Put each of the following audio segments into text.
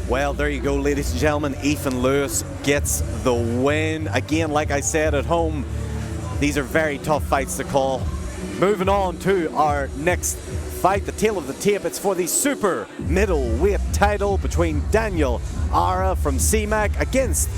Well, there you go, ladies and gentlemen. Ethan Lewis gets the win. Again, like I said at home, these are very tough fights to call. Moving on to our next fight, the tail of the tape. It's for the super middleweight title between Daniel Arra from CMAC against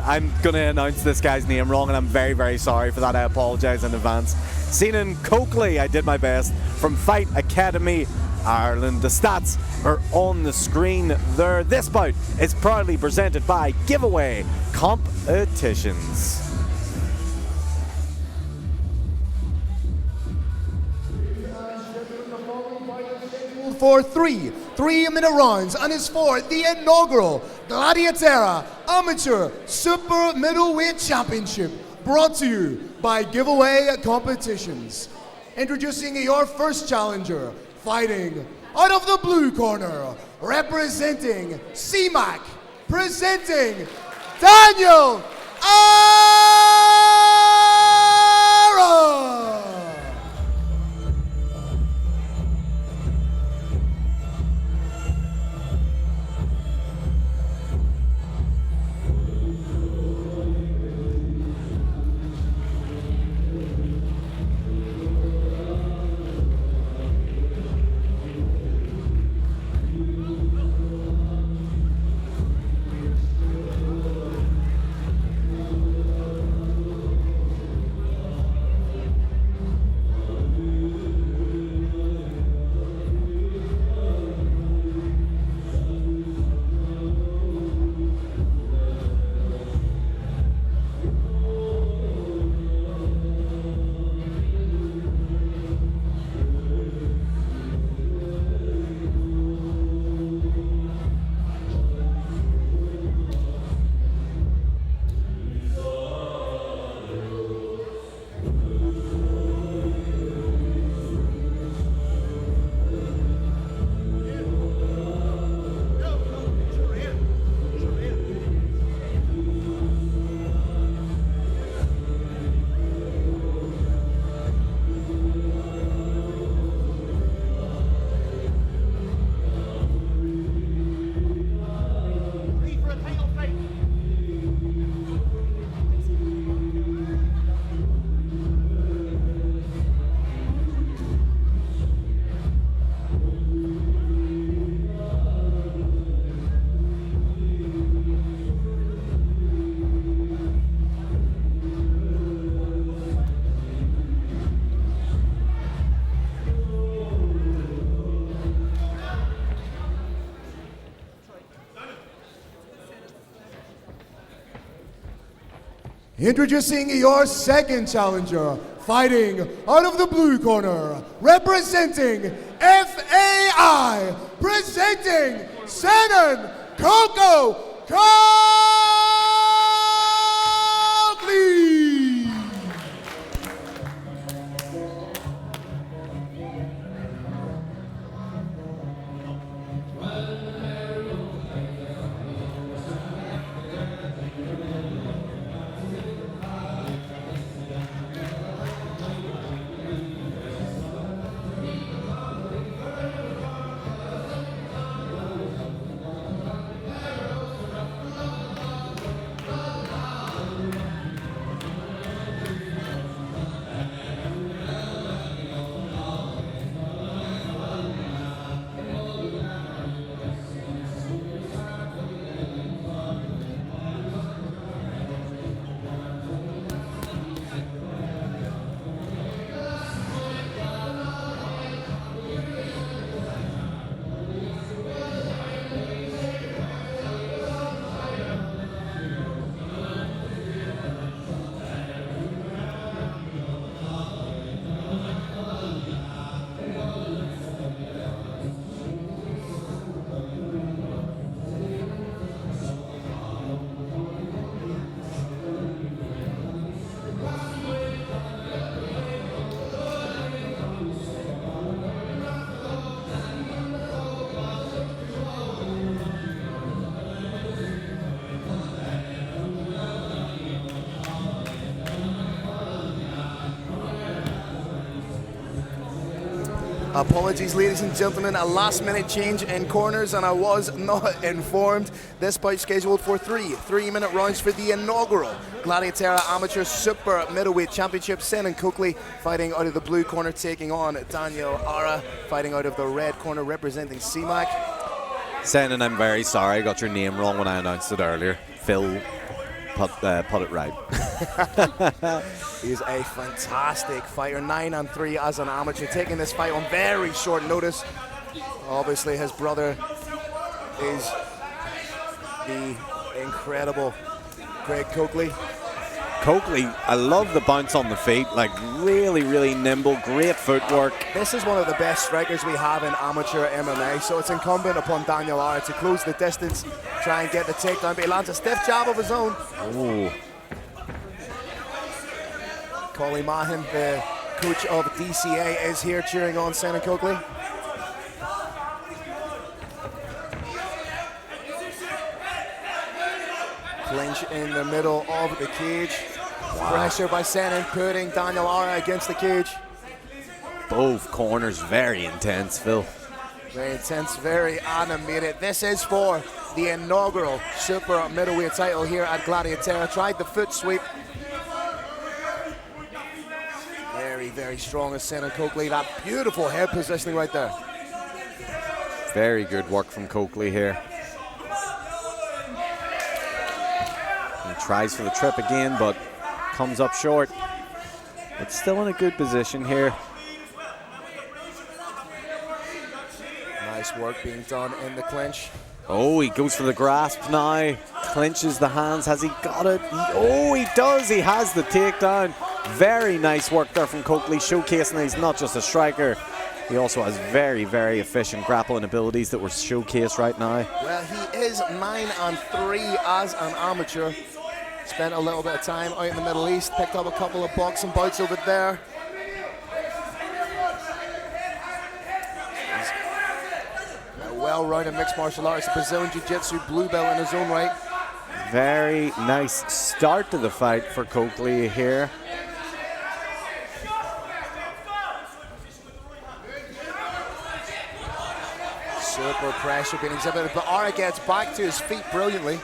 I'm going to announce this guy's name wrong, and I'm very, very sorry for that. I apologize in advance. Senan Coakley, I did my best, from Fight Academy Ireland. The stats are on the screen there. This bout is proudly presented by Giveaway Competitions. For 3-minute rounds, and is for the inaugural GladiatÉire Amateur Super Middleweight Championship, brought to you by Giveaway Competitions. Introducing your first challenger, fighting out of the blue corner, representing CMAC, presenting Daniel Arra! Introducing your second challenger, fighting out of the blue corner, representing FAI, presenting Senan Coakley. Apologies, ladies and gentlemen, a last-minute change in corners, and I was not informed. This bout scheduled for three-minute rounds for the inaugural GladiatÉire Amateur Super Middleweight Championship. Senan Coakley fighting out of the blue corner, taking on Daniel Arra, fighting out of the red corner, representing CMAC. Senan, I'm very sorry I got your name wrong when I announced it earlier. Phil put it right. He's a fantastic fighter, 9-3 as an amateur, taking this fight on very short notice. Obviously his brother is the incredible Greg Coakley. Coakley, I love the bounce on the feet, like really, really nimble, great footwork. This is one of the best strikers we have in amateur MMA, so it's incumbent upon Daniel Arra to close the distance, try and get the takedown, but he lands a stiff jab of his own. Ooh. Colin Mahan, the coach of DCA, is here cheering on Senan Coakley. Clinch in the middle of the cage. Wow. Pressure by Senan, putting Daniel Arra against the cage. Both corners very intense, Phil. Very intense, very animated. This is for the inaugural super middleweight title here at GladiatÉire. Tried the foot sweep. Very, very strong as Senan Coakley. That beautiful head positioning right there. Very good work from Coakley here. He tries for the trip again, but comes up short. But still in a good position here. Nice work being done in the clinch. Oh, he goes for the grasp now. Clinches the hands. Has he got it? Oh, he does. He has the takedown. Very nice work there from Coakley, showcasing that he's not just a striker. He also has very, very efficient grappling abilities that were showcased right now. Well, he is 9-3 as an amateur. Spent a little bit of time out in the Middle East, picked up a couple of boxing bouts over there. He's a well-rounded mixed martial arts, Brazilian Jiu-Jitsu blue belt in his own right. Very nice start to the fight for Coakley here. Super pressure being exhibited, but Arra gets back to his feet brilliantly.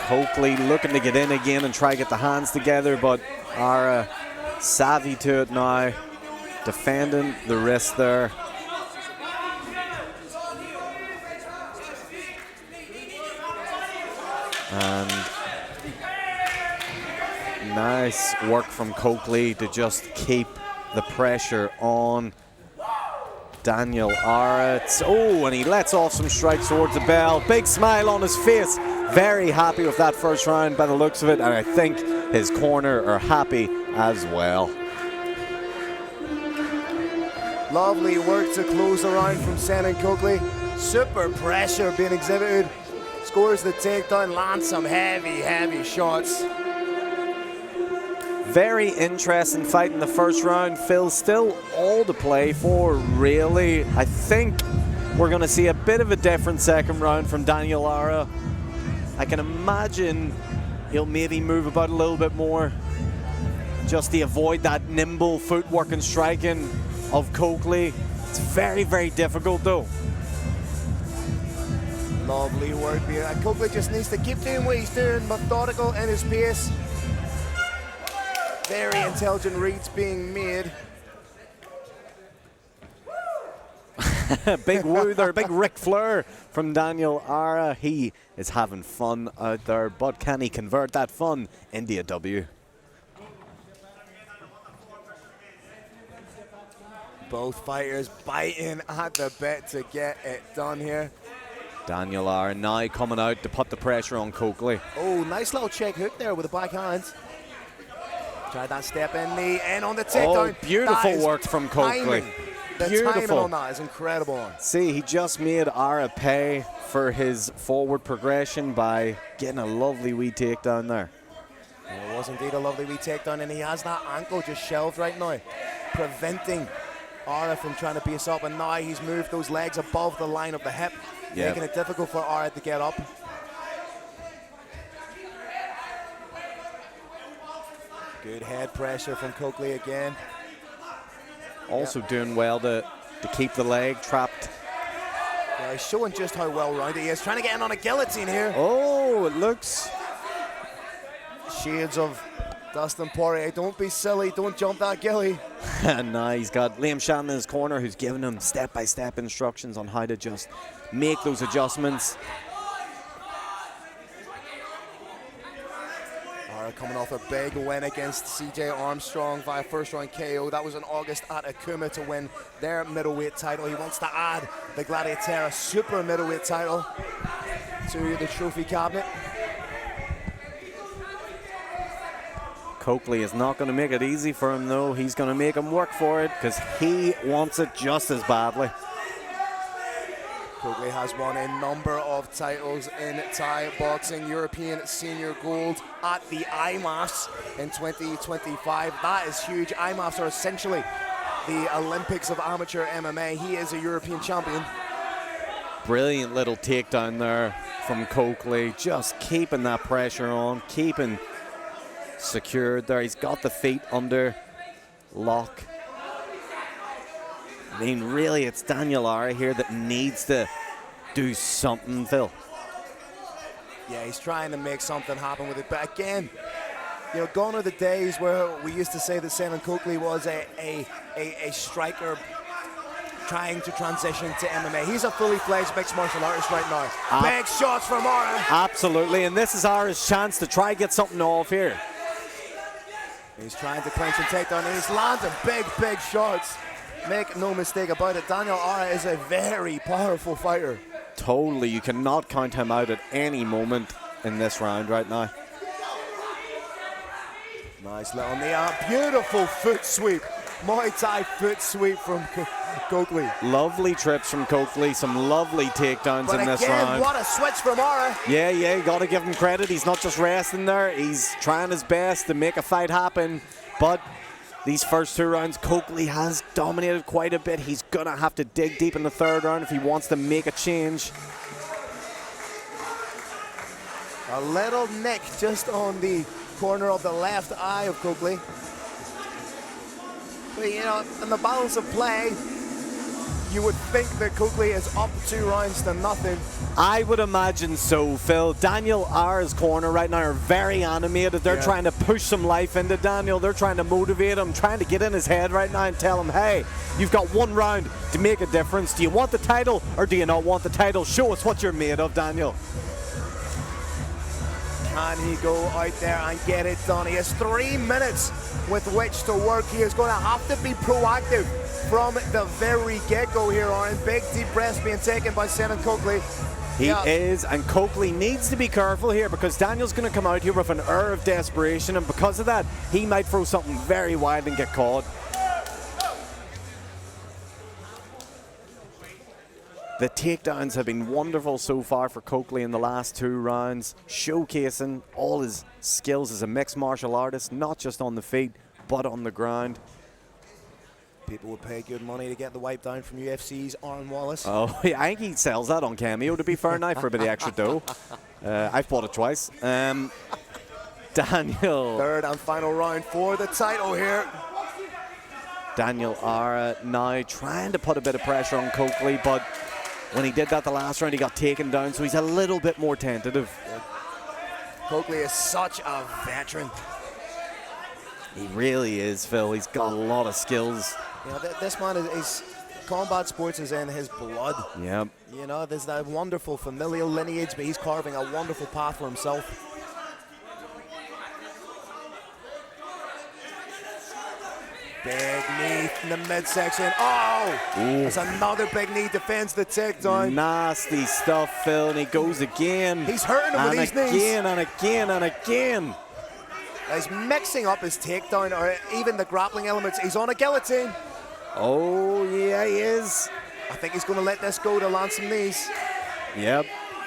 Coakley looking to get in again and try to get the hands together, but Arra savvy to it now, defending the wrist there. And nice work from Coakley to just keep the pressure on Daniel Arra. Oh, and he lets off some strikes towards the bell. Big smile on his face. Very happy with that first round by the looks of it, and I think his corner are happy as well. Lovely work to close the round from Senan Coakley. Super pressure being exhibited. Scores the takedown, lands some heavy, heavy shots. Very interesting fight in the first round, Phil. Still all to play for, really. I think we're going to see a bit of a different second round from Daniel Arra. I can imagine he'll maybe move about a little bit more just to avoid that nimble footwork and striking of Coakley. It's very, very difficult though. Lovely work here. And Coakley just needs to keep doing what he's doing, methodical in his pace. Very intelligent reads being made. Big woo there, big Ric Flair from Daniel Arra. He is having fun out there, but can he convert that fun into a W? Both fighters biting at the bit to get it done here. Daniel Arra now coming out to put the pressure on Coakley. Oh, nice little check hook there with the backhand. Tried that step in knee and on the takedown. Oh, beautiful work from Coakley. The timing on that is incredible. See, he just made Arra pay for his forward progression by getting a lovely wee takedown there. It was indeed a lovely wee takedown, and he has that ankle just shelved right now, preventing Arra from trying to pace up, and now he's moved those legs above the line of the hip, making it difficult for Arra to get up. Good head pressure from Coakley again. Also doing well to keep the leg trapped. Yeah, he's showing just how well-rounded he is. Trying to get in on a guillotine here. Oh, it looks... Shades of Dustin Poirier. Don't be silly. Don't jump that gilly. And now he's got Liam Shannon in his corner, who's giving him step-by-step instructions on how to just make those adjustments. Arra coming off a big win against CJ Armstrong via first-round KO. That was in August at Akuma to win their middleweight title. He wants to add the GladiatÉire super middleweight title to the trophy cabinet. Coakley is not going to make it easy for him, though. He's going to make him work for it because he wants it just as badly. Coakley has won a number of titles in Thai boxing, European senior gold at the IMAFs in 2025. That is huge. IMAFs are essentially the Olympics of amateur MMA. He is a European champion. Brilliant little takedown there from Coakley, just keeping that pressure on, keeping secured there. He's got the feet under lock. I mean, really, it's Daniel Arra here that needs to do something, Phil. Yeah, he's trying to make something happen with it. But again, you know, gone are the days where we used to say that Senan Coakley was a striker trying to transition to MMA. He's a fully fledged mixed martial artist right now. Big shots from Arra. Absolutely, and this is Arra's chance to try and get something off here. He's trying to clinch and take down, and he's landing big shots. Make no mistake about it, Daniel Arra is a very powerful fighter. Totally, you cannot count him out at any moment in this round right now. Nice little knee, beautiful foot sweep. Muay Thai foot sweep from Coakley. Lovely trips from Coakley, some lovely takedowns in this round. What a switch from Arra. Yeah, you got to give him credit. He's not just resting there, he's trying his best to make a fight happen. But these first two rounds, Coakley has dominated quite a bit. He's going to have to dig deep in the third round if he wants to make a change. A little nick just on the corner of the left eye of Coakley. But, you know, in the balance of play, you would think that Coakley is up 2 rounds to nothing. I would imagine so, Phil. Daniel Arra's corner right now are very animated. They're trying to push some life into Daniel. They're trying to motivate him, trying to get in his head right now and tell him, hey, you've got 1 round to make a difference. Do you want the title or do you not want the title? Show us what you're made of, Daniel. Can he go out there and get it done? He has 3 minutes with which to work. He is going to have to be proactive from the very get-go here, Aaron. Big deep breaths being taken by Senan Coakley. He is, and Coakley needs to be careful here because Daniel's going to come out here with an air of desperation, and because of that, he might throw something very wide and get caught. The takedowns have been wonderful so far for Coakley in the last 2 rounds, showcasing all his skills as a mixed martial artist, not just on the feet, but on the ground. People would pay good money to get the wipe down from UFC's Aaron Wallace. Oh, yeah, I think he sells that on Cameo, to be fair now, for a bit of extra dough. I've bought it twice. Daniel. Third and final round for the title here. Daniel Arra now trying to put a bit of pressure on Coakley, but when he did that the last round, he got taken down, so he's a little bit more tentative. Coakley is such a veteran. He really is, Phil. He's got a lot of skills. You know, this man is combat sports is in his blood. Yep. You know, there's that wonderful familial lineage, but he's carving a wonderful path for himself. Big knee in the midsection. Oh! There's another big knee, defends the takedown. Nasty stuff, Phil, and he goes again. He's hurting him with these knees. And again and again. He's mixing up his takedown or even the grappling elements. He's on a guillotine. Oh, yeah, he is. I think he's going to let this go to land some knees. Yep,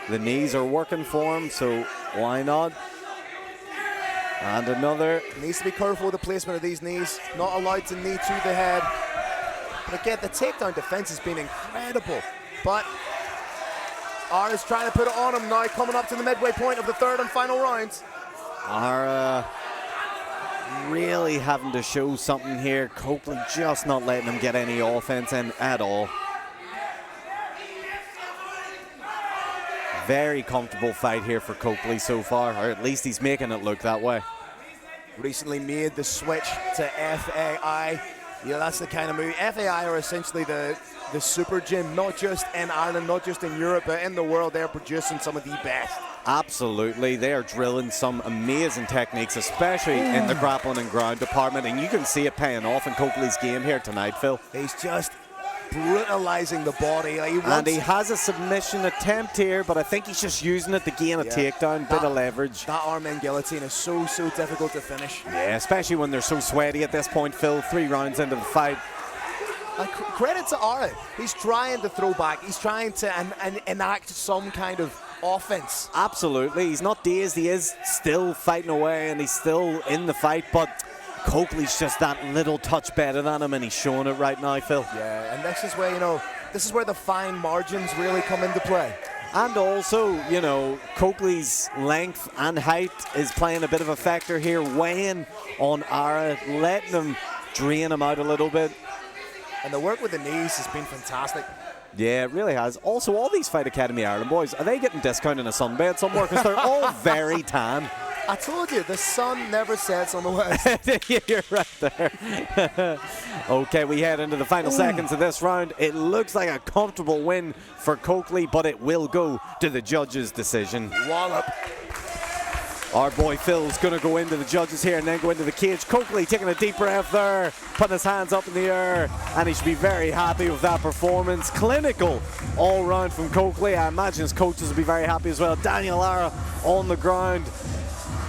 the knees are working for him, so why not? And another. Needs to be careful with the placement of these knees. Not allowed to knee to the head. But again, the takedown defense has been incredible. But Arra's trying to put it on him now, coming up to the midway point of the third and final round. Arra really having to show something here. Coakley just not letting him get any offense in at all. Very comfortable fight here for Coakley so far, or at least he's making it look that way. Recently made the switch to FAI. Yeah, that's the kind of move. FAI are essentially the super gym, not just in Ireland, not just in Europe, but in the world. They're producing some of the best. Absolutely, they are drilling some amazing techniques, especially in the grappling and ground department, and you can see it paying off in Coakley's game here tonight, Phil. He's just brutalizing the body. And he has a submission attempt here, but I think he's just using it to gain a takedown, bit of leverage. That arm-in guillotine is so difficult to finish. Yeah, especially when they're so sweaty at this point, Phil. 3 rounds into the fight. Credit to Arra. He's trying to throw back. He's trying to enact some kind of offense. Absolutely. He's not dazed. He is still fighting away, and he's still in the fight, but Coakley's just that little touch better than him, and he's showing it right now, Phil. Yeah, and this is where, this is where the fine margins really come into play. And also, Coakley's length and height is playing a bit of a factor here, weighing on Arra, letting him drain him out a little bit. And the work with the knees has been fantastic. Yeah, it really has. Also, all these Fight Academy Ireland boys, are they getting discount in a sunbed somewhere? Because they're all very tan. I told you, the sun never sets on the west. You're right there. Okay, we head into the final seconds of this round. It looks like a comfortable win for Coakley, but it will go to the judges' decision. Wallop. Our boy Phil's going to go into the judges here and then go into the cage. Coakley taking a deep breath there, putting his hands up in the air, and he should be very happy with that performance. Clinical all round from Coakley. I imagine his coaches will be very happy as well. Daniel Arra on the ground.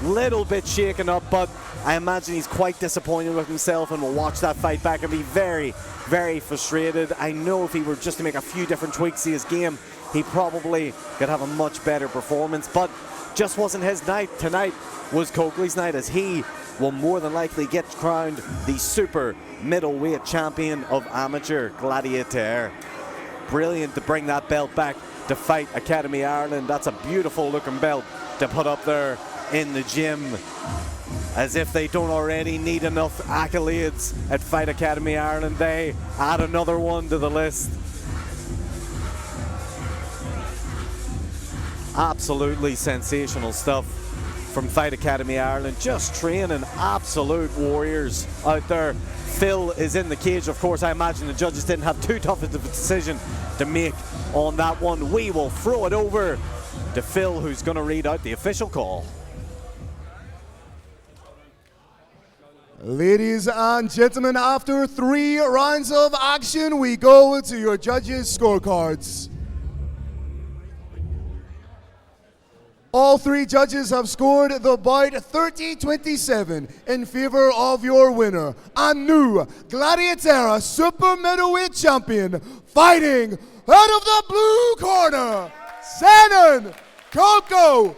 Little bit shaken up, but I imagine he's quite disappointed with himself and will watch that fight back and be very, very frustrated. I know if he were just to make a few different tweaks to his game, he probably could have a much better performance, but just wasn't his night. Tonight was Coakley's night, as he will more than likely get crowned the super middleweight champion of amateur GladiatÉire. Brilliant to bring that belt back to Fight Academy Ireland. That's a beautiful looking belt to put up there in the gym, as if they don't already need enough accolades at Fight Academy Ireland. They add another one to the list. Absolutely sensational stuff from Fight Academy Ireland, just training absolute warriors out there. Phil is in the cage, of course. I imagine the judges didn't have too tough of a decision to make on that one. We will throw it over to Phil, who's going to read out the official call. Ladies and gentlemen, after 3 rounds of action, we go to your judges' scorecards. All 3 judges have scored the bout 30-27 in favor of your winner, a new GladiatÉire Super Middleweight Champion, fighting out of the blue corner, Senan Coakley.